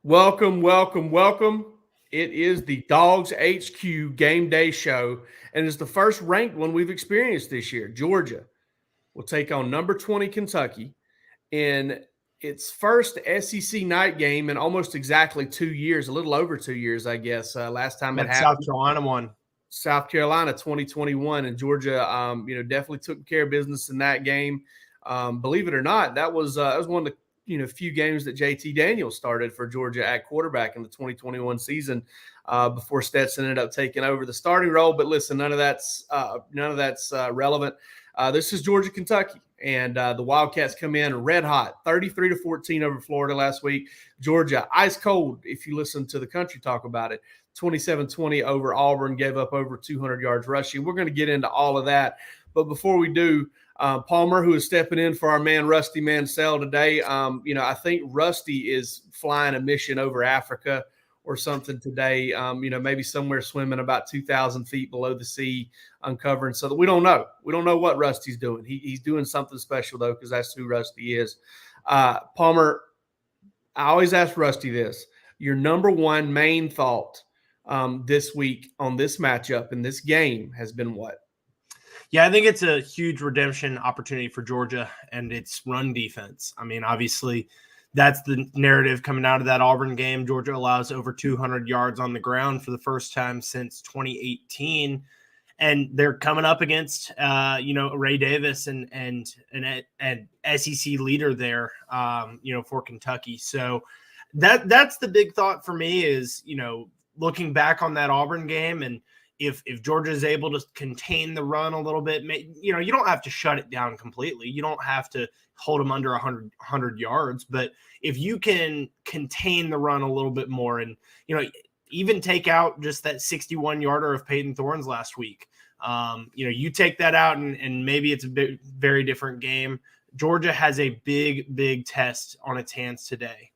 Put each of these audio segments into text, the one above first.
Welcome, welcome, welcome. It is the DawgsHQ Game Day Show, and it's the first ranked one we've experienced this year. Georgia will take on number 20 Kentucky in its first SEC night game in almost exactly 2 years, a little over 2 years, I guess. Last time it That happened, South Carolina one. South Carolina 2021, and Georgia, definitely took care of business in that game. Believe it or not, that was one of the few games that JT Daniels started for Georgia at quarterback in the 2021 season before Stetson ended up taking over the starting role. But listen, none of that's relevant. This is Georgia, Kentucky, and the Wildcats come in red hot, 33-14 over Florida last week. Georgia, ice cold, if you listen to the country talk about it. 27-20 over Auburn, gave up over 200 yards rushing. We're going to get into all of that. But before we do, Palmer, who is stepping in for our man Rusty Mansell today, I think Rusty is flying a mission over Africa or something today, maybe somewhere swimming about 2,000 feet below the sea, uncovering. So that we don't know. We don't know what Rusty's doing. He's doing something special, though, because that's who Rusty is. Palmer, I always ask Rusty this. Your number one main thought this week on this matchup in this game has been what? Yeah, I think it's a huge redemption opportunity for Georgia and its run defense. I mean, obviously, that's the narrative coming out of that Auburn game. Georgia allows over 200 yards on the ground for the first time since 2018. And they're coming up against, Ray Davis and an SEC leader there, for Kentucky. So that's the big thought for me is, looking back on that Auburn game, and if Georgia is able to contain the run a little bit, you don't have to shut it down completely. You don't have to hold them under 100 yards. But if you can contain the run a little bit more and, even take out just that 61-yarder of Peyton Thorne's last week, you take that out and maybe it's a very different game. Georgia has a big, big test on its hands today.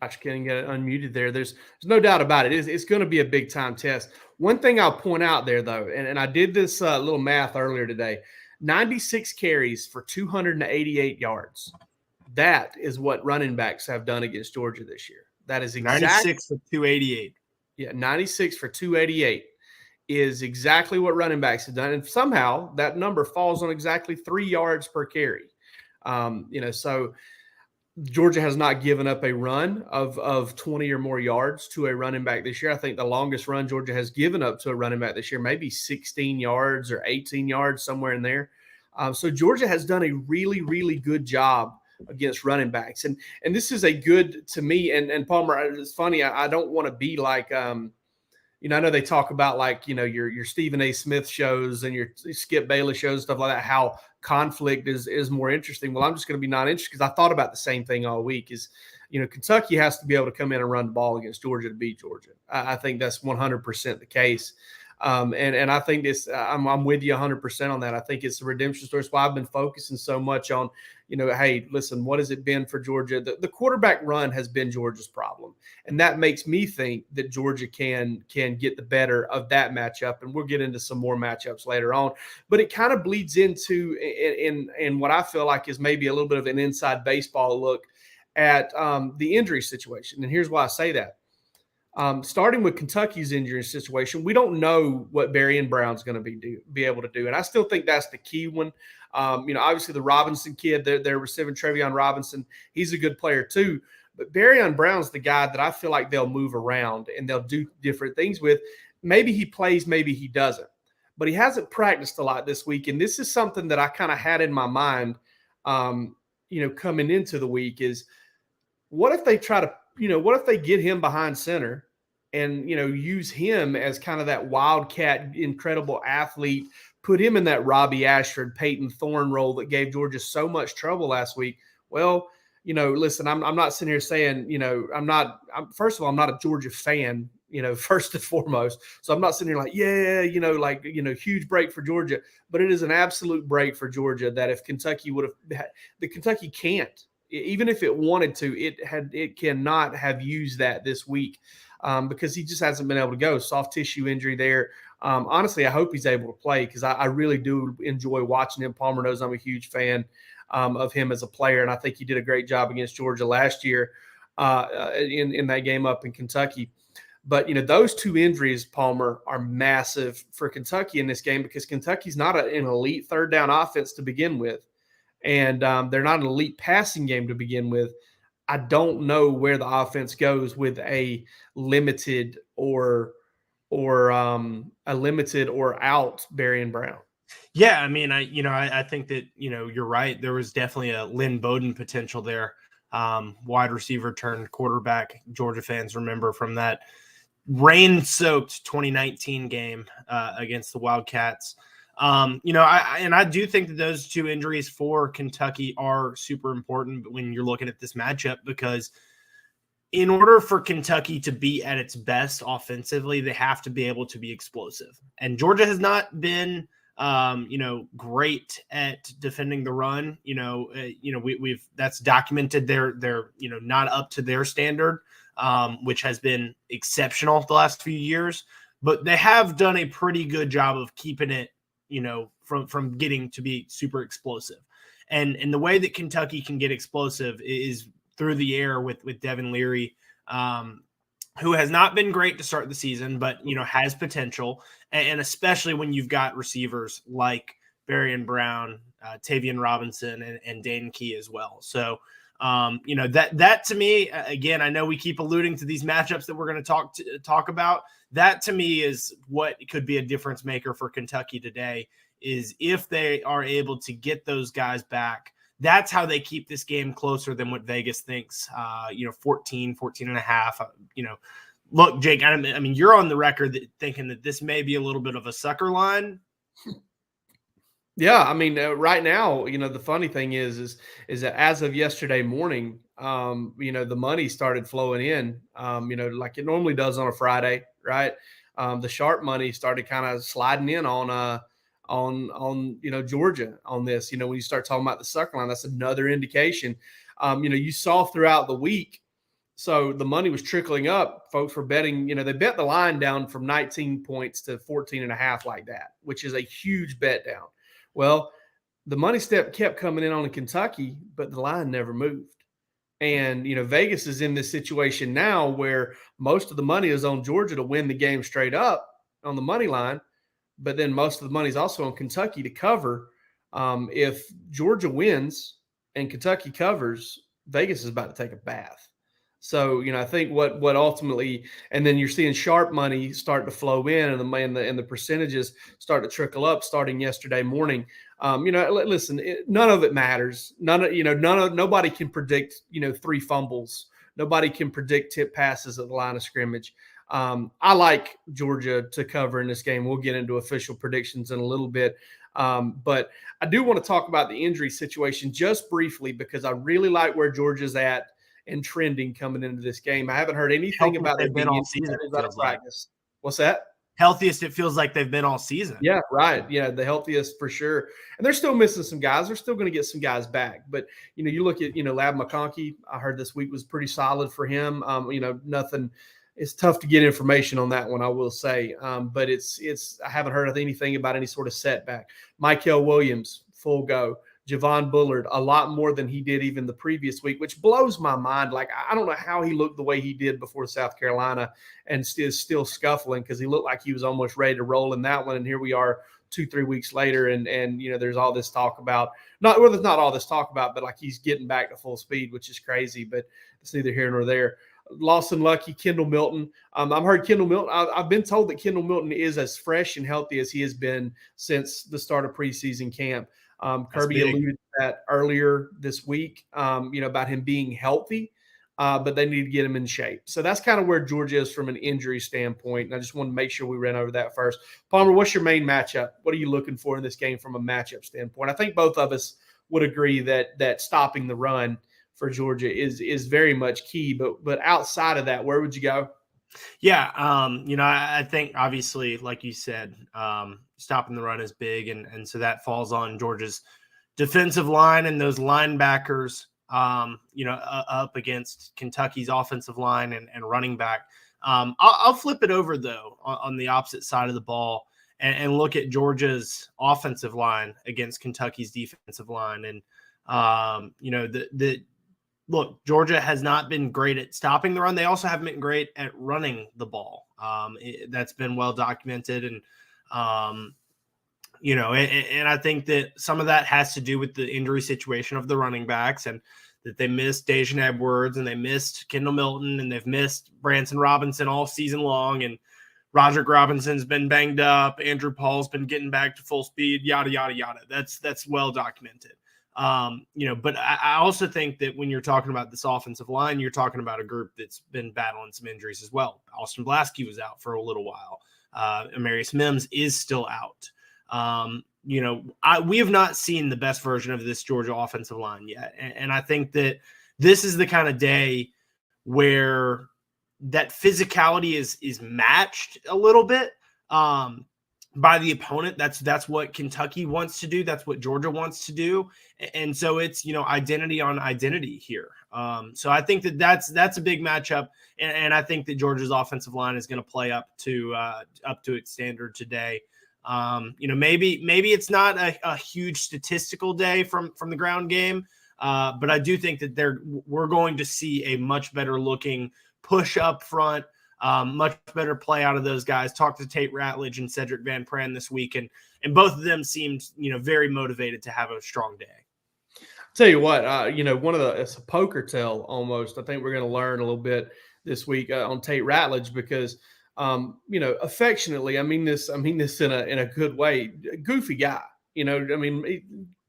I can't get it unmuted there. There's no doubt about it. It's going to be a big time test. One thing I'll point out there, though, and I did this little math earlier today, 96 carries for 288 yards. That is what running backs have done against Georgia this year. That is exactly 96 for 288. Yeah, 96 for 288 is exactly what running backs have done. And somehow that number falls on exactly 3 yards per carry. So Georgia has not given up a run of 20 or more yards to a running back this year. I think the longest run Georgia has given up to a running back this year, maybe 16 yards or 18 yards, somewhere in there. So Georgia has done a really, really good job against running backs. And this is a good, to me, and Palmer, it's funny, I don't want to be like, I know they talk about like, your Stephen A. Smith shows and your Skip Bayless shows, stuff like that, how conflict is more interesting. Well, I'm just going to be not interested because I thought about the same thing all week is, Kentucky has to be able to come in and run the ball against Georgia to beat Georgia. I think that's 100% the case. And I think this, I'm with you 100% on that. I think it's a redemption story. That's why I've been focusing so much on, hey, listen, what has it been for Georgia? The quarterback run has been Georgia's problem. And that makes me think that Georgia can get the better of that matchup. And we'll get into some more matchups later on. But it kind of bleeds into in what I feel like is maybe a little bit of an inside baseball look at the injury situation. And here's why I say that. Starting with Kentucky's injury situation, we don't know what Berrien Brown's going to be able to do. And I still think that's the key one. Obviously the Robinson kid, they're receiving Trevion Robinson. He's a good player too. But Berrien Brown's the guy that I feel like they'll move around and they'll do different things with. Maybe he plays, maybe he doesn't. But he hasn't practiced a lot this week. And this is something that I kind of had in my mind, coming into the week is what if they try to what if they get him behind center and, use him as kind of that wildcat, incredible athlete, put him in that Robbie Ashford, Peyton Thorne role that gave Georgia so much trouble last week. Well, listen, I'm not sitting here saying, first of all, I'm not a Georgia fan, first and foremost. So I'm not sitting here like, huge break for Georgia, but it is an absolute break for Georgia that if Kentucky would have – the Kentucky can't. Even if it wanted to, it cannot have used that this week because he just hasn't been able to go. Soft tissue injury there. Honestly, I hope he's able to play because I really do enjoy watching him. Palmer knows I'm a huge fan. of him as a player. And I think he did a great job against Georgia last year in that game up in Kentucky. But, those two injuries, Palmer, are massive for Kentucky in this game because Kentucky's not an elite third down offense to begin with. And they're not an elite passing game to begin with. I don't know where the offense goes with a limited or out Berrien Brown. Yeah, I mean, I think that, you're right. There was definitely a Lynn Bowden potential there. Wide receiver turned quarterback. Georgia fans remember from that rain-soaked 2019 game against the Wildcats. I do think that those two injuries for Kentucky are super important when you're looking at this matchup, because in order for Kentucky to be at its best offensively, they have to be able to be explosive. And Georgia has not been, great at defending the run. We've that's documented. They're not up to their standard, which has been exceptional the last few years. But they have done a pretty good job of keeping it, from getting to be super explosive. And the way that Kentucky can get explosive is through the air with Devin Leary, who has not been great to start the season, but, has potential. And especially when you've got receivers like Berrien Brown, Tavian Robinson, and Dane Key as well. So, that to me, again, I know we keep alluding to these matchups that we're going to talk about. That to me is what could be a difference maker for Kentucky today, is if they are able to get those guys back. That's how they keep this game closer than what Vegas thinks, 14 and a half. Look, Jake, I mean, you're on the record thinking that this may be a little bit of a sucker line. Yeah, I mean, right now, the funny thing is that as of yesterday morning, the money started flowing in, like it normally does on a Friday, right? The sharp money started kind of sliding in on Georgia on this. When you start talking about the sucker line, that's another indication. You saw throughout the week. So the money was trickling up. Folks were betting, they bet the line down from 19 points to 14 and a half like that, which is a huge bet down. Well, the money step kept coming in on Kentucky, but the line never moved. And, Vegas is in this situation now where most of the money is on Georgia to win the game straight up on the money line. But then most of the money is also on Kentucky to cover. If Georgia wins and Kentucky covers, Vegas is about to take a bath. So, I think what ultimately, and then you're seeing sharp money start to flow in, and the percentages start to trickle up starting yesterday morning. Listen, none of it matters. Nobody can predict, 3 fumbles. Nobody can predict tip passes at the line of scrimmage. I like Georgia to cover in this game. We'll get into official predictions in a little bit. But I do want to talk about the injury situation just briefly, because I really like where Georgia's at and trending coming into this game. I haven't heard anything about it being all season out of practice. What's that? Healthiest it feels like they've been all season. Yeah, right. Yeah, the healthiest for sure. And they're still missing some guys. They're still going to get some guys back. But, you look at, Lab McConkey, I heard this week was pretty solid for him. Nothing – it's tough to get information on that one, I will say. But I haven't heard of anything about any sort of setback. Michael Williams, full go. Javon Bullard, a lot more than he did even the previous week, which blows my mind. Like, I don't know how he looked the way he did before South Carolina and still scuffling, because he looked like he was almost ready to roll in that one. And here we are 2-3 weeks later, and there's all this talk about there's not all this talk about, but like he's getting back to full speed, which is crazy, but it's neither here nor there. Lawson Lucky, Kendall Milton. I've heard Kendall Milton. I've been told that Kendall Milton is as fresh and healthy as he has been since the start of preseason camp. Kirby alluded to that earlier this week, about him being healthy, but they need to get him in shape. So that's kind of where Georgia is from an injury standpoint. And I just want to make sure we ran over that first. Palmer, what's your main matchup? What are you looking for in this game from a matchup standpoint? I think both of us would agree that stopping the run for Georgia is very much key. But outside of that, where would you go? Yeah, I think obviously, like you said, stopping the run is big, and so that falls on Georgia's defensive line and those linebackers, up against Kentucky's offensive line and running back. I'll flip it over, though, on the opposite side of the ball and look at Georgia's offensive line against Kentucky's defensive line. And Look, Georgia has not been great at stopping the run. They also haven't been great at running the ball. That's been well documented. And, and I think that some of that has to do with the injury situation of the running backs, and that they missed Dejan Edwards and they missed Kendall Milton and they've missed Branson Robinson all season long. And Roger Robinson's been banged up. Andrew Paul's been getting back to full speed, yada, yada, yada. That's well documented. But I also think that when you're talking about this offensive line, you're talking about a group that's been battling some injuries as well. Austin Blasky was out for a little while. Amarius Mims is still out. We have not seen the best version of this Georgia offensive line yet. And I think that this is the kind of day where that physicality is matched a little bit by the opponent. That's what Kentucky wants to do. That's what Georgia wants to do. And so it's, identity on identity here. So I think that's a big matchup. And I think that Georgia's offensive line is going to play up to its standard today. Maybe it's not a huge statistical day from the ground game, but I do think that we're going to see a much better looking push up front, much better play out of those guys. Talked to Tate Ratledge and Cedric Van Pran this week, and both of them seemed very motivated to have a strong day. Tell you what, it's a poker tell almost. I think we're going to learn a little bit this week on Tate Ratledge because. Affectionately, I mean this in a good way. Goofy guy,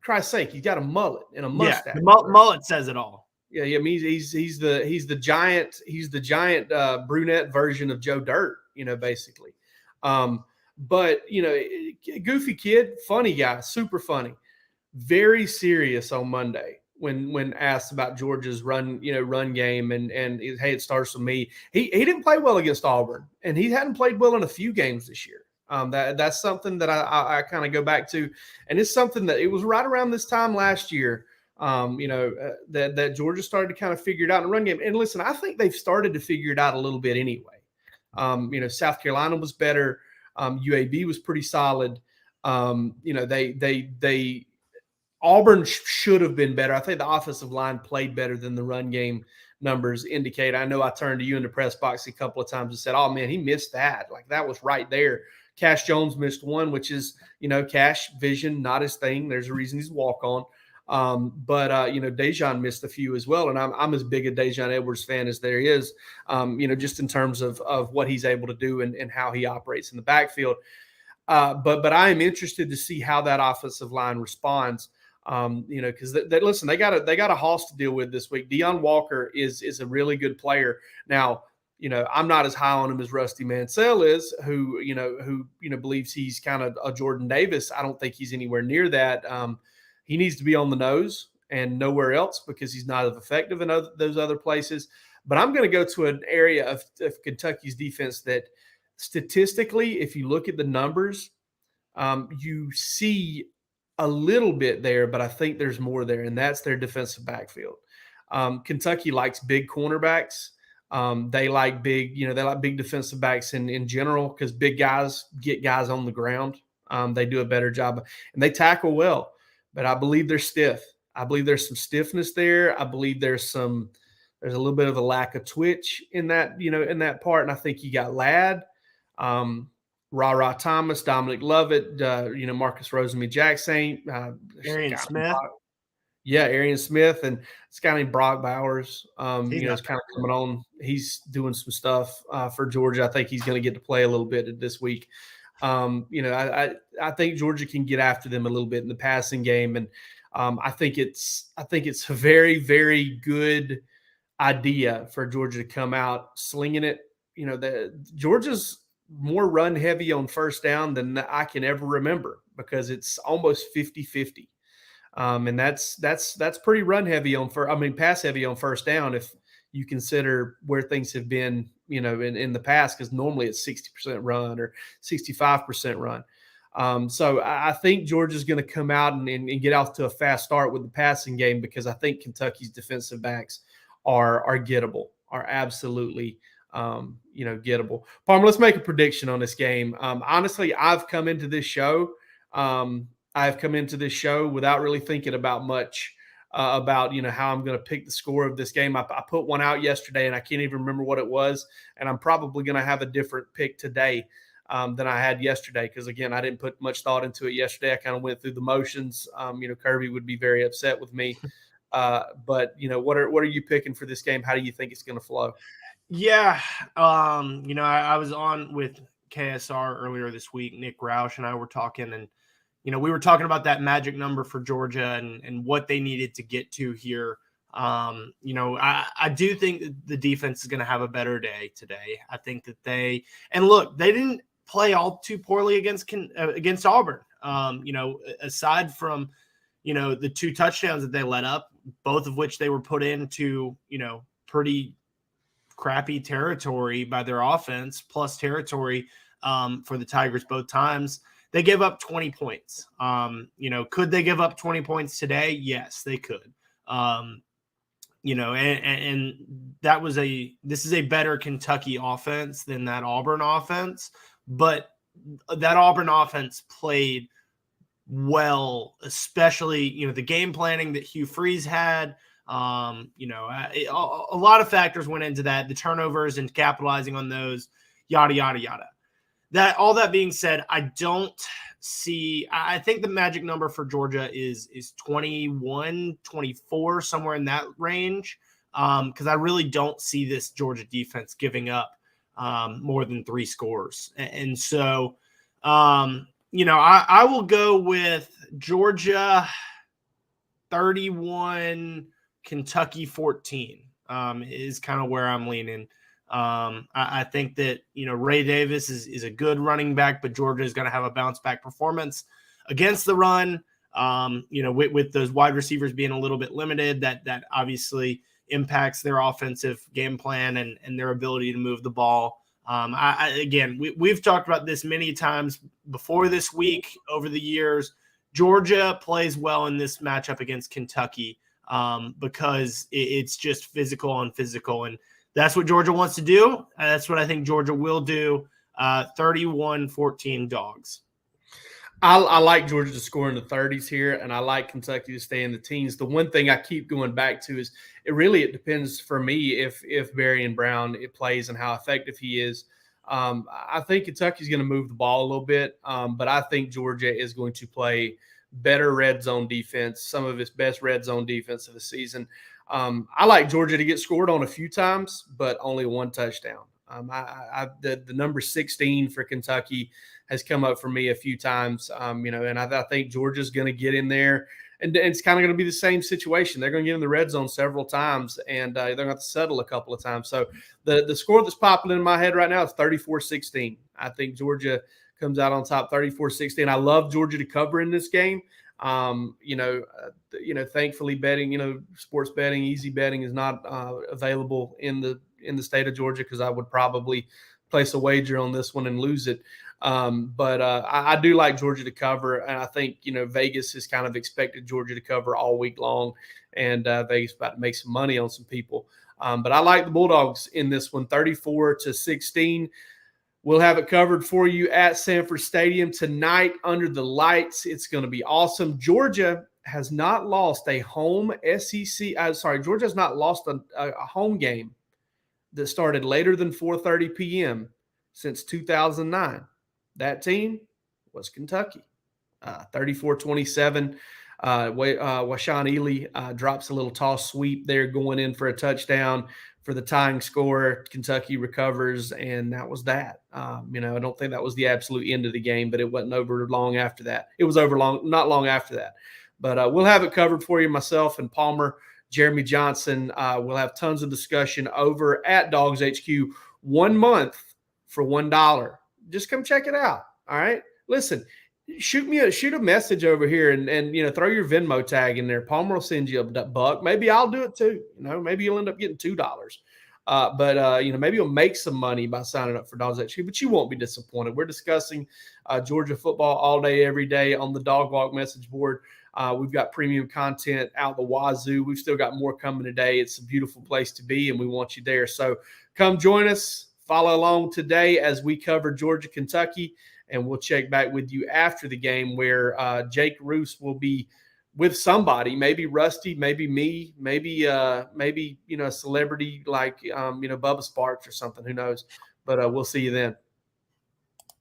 Christ's sake, he's got a mullet and a mustache. Yeah, the mullet says it all. Yeah, I mean he's the giant brunette version of Joe Dirt, basically. But goofy kid, funny guy, super funny, very serious on Monday. When asked about Georgia's run game and hey, it starts with me. He didn't play well against Auburn, and he hadn't played well in a few games this year. That's something that I kind of go back to, and it's something that it was right around this time last year. That Georgia started to kind of figure it out in the run game. And listen, I think they've started to figure it out a little bit anyway. South Carolina was better. UAB was pretty solid. They Auburn should have been better. I think the offensive line played better than the run game numbers indicate. I know I turned to you in the press box a couple of times and said, oh, man, he missed that. Like, that was right there. Cash Jones missed one, which is, Cash vision, not his thing. There's a reason he's walk-on. But Dejan missed a few as well. And I'm as big a Dejan Edwards fan as there is, just in terms of what he's able to do and how he operates in the backfield. But I am interested to see how that offensive line responds. Because listen, they got a hoss to deal with this week. Deion Walker is a really good player. Now, I'm not as high on him as Rusty Mansell is, who believes he's kind of a Jordan Davis. I don't think he's anywhere near that. He needs to be on the nose and nowhere else because he's not as effective in those other places. But I'm going to go to an area of Kentucky's defense that statistically, if you look at the numbers, you see a little bit there, but I think there's more there, and that's their defensive backfield. Kentucky likes big cornerbacks. They like big defensive backs in general because big guys get guys on the ground. They do a better job, and they tackle well, but I believe they're stiff. I believe there's some stiffness there. I believe there's a little bit of a lack of twitch in that part, and I think you got Ladd, Ra Thomas, Dominic Lovett, Marcus Rosemy-Jacksaint, Arian Smith. Arian Smith, and this guy named Brock Bowers. It's kind of coming on. He's doing some stuff for Georgia. I think he's going to get to play a little bit this week. I think Georgia can get after them a little bit in the passing game, and I think it's a very, very good idea for Georgia to come out slinging it. Georgia's more run heavy on first down than I can ever remember because it's almost 50-50. And that's pretty run heavy pass heavy on first down if you consider where things have been, in the past, because normally it's 60% run or 65% run. So I think Georgia's going to come out and get off to a fast start with the passing game because I think Kentucky's defensive backs are gettable, are absolutely gettable. Palmer, let's make a prediction on this game. Honestly, I've come into this show without really thinking about much about, how I'm going to pick the score of this game. I put one out yesterday, and I can't even remember what it was, and I'm probably going to have a different pick today than I had yesterday because, again, I didn't put much thought into it yesterday. I kind of went through the motions. Kirby would be very upset with me. But, what are you picking for this game? How do you think it's going to flow? Yeah. I was on with KSR earlier this week. Nick Roush and I were talking, and we were talking about that magic number for Georgia and what they needed to get to here. I do think that the defense is going to have a better day today. I think that they didn't play all too poorly against Auburn. Aside from, the 2 touchdowns that they let up, both of which they were put into, pretty crappy territory by their offense, plus territory for the Tigers both times. They gave up 20 points. Could they give up 20 points today? Yes, they could. And this is a better Kentucky offense than that Auburn offense, but that Auburn offense played well, especially, the game planning that Hugh Freeze had. A lot of factors went into that, the turnovers and capitalizing on those, yada, yada, yada. All that being said, I think the magic number for Georgia is 21, 24, somewhere in that range. Because I really don't see this Georgia defense giving up more than 3 scores. And so, I will go with Georgia 31, Kentucky 14 is kind of where I'm leaning. I think that, Ray Davis is a good running back, but Georgia is going to have a bounce back performance against the run. With those wide receivers being a little bit limited, that obviously impacts their offensive game plan and their ability to move the ball. We've talked about this many times before this week over the years. Georgia plays well in this matchup against Kentucky because it's just physical on physical. And that's what Georgia wants to do. That's what I think Georgia will do. 31-14 Dogs. I like Georgia to score in the 30s here, and I like Kentucky to stay in the teens. The one thing I keep going back to is it depends for me if Berrien Brown plays and how effective he is. I think Kentucky's going to move the ball a little bit, but I think Georgia is going to play better red zone defense, some of its best red zone defense of the season. I like Georgia to get scored on a few times, but only 1 touchdown. The number 16 for Kentucky has come up for me a few times, and I think Georgia's going to get in there, and it's kind of going to be the same situation. They're going to get in the red zone several times, and they're going to have to settle a couple of times. So the score that's popping in my head right now is 34-16. I think Georgia comes out on top 34-16. I love Georgia to cover in this game. Thankfully betting, sports betting, easy betting is not available in the state of Georgia because I would probably place a wager on this one and lose it. But I do like Georgia to cover, and I think, Vegas has kind of expected Georgia to cover all week long, and Vegas about to make some money on some people. But I like the Bulldogs in this one, 34-16. We'll have it covered for you at Sanford Stadium tonight under the lights. It's going to be awesome. Georgia has not lost a home Georgia has not lost a home game that started later than 4:30 p.m. since 2009. That team was Kentucky. 34-27. Washaun Ely drops a little toss sweep there going in for a touchdown for the tying score. Kentucky recovers, and that was that. I don't think that was the absolute end of the game, but it wasn't over long after that. It was over not long after that. But we'll have it covered for you, myself and Palmer, Jeremy Johnson. We'll have tons of discussion over at DawgsHQ. 1 month for $1. Just come check it out. All right. Listen, shoot a message over here and throw your Venmo tag in there. Palmer will send you $1. Maybe I'll do it too. Maybe you'll end up getting $2. But maybe you'll make some money by signing up for DawgsHQ, but you won't be disappointed. We're discussing Georgia football all day, every day on the Dog Walk message board. We've got premium content out the wazoo. We've still got more coming today. It's a beautiful place to be, and we want you there. So come join us. Follow along today as we cover Georgia, Kentucky, and we'll check back with you after the game where Jake Roos will be with somebody, maybe Rusty, maybe me, maybe a celebrity like Bubba Sparks or something. Who knows? But we'll see you then.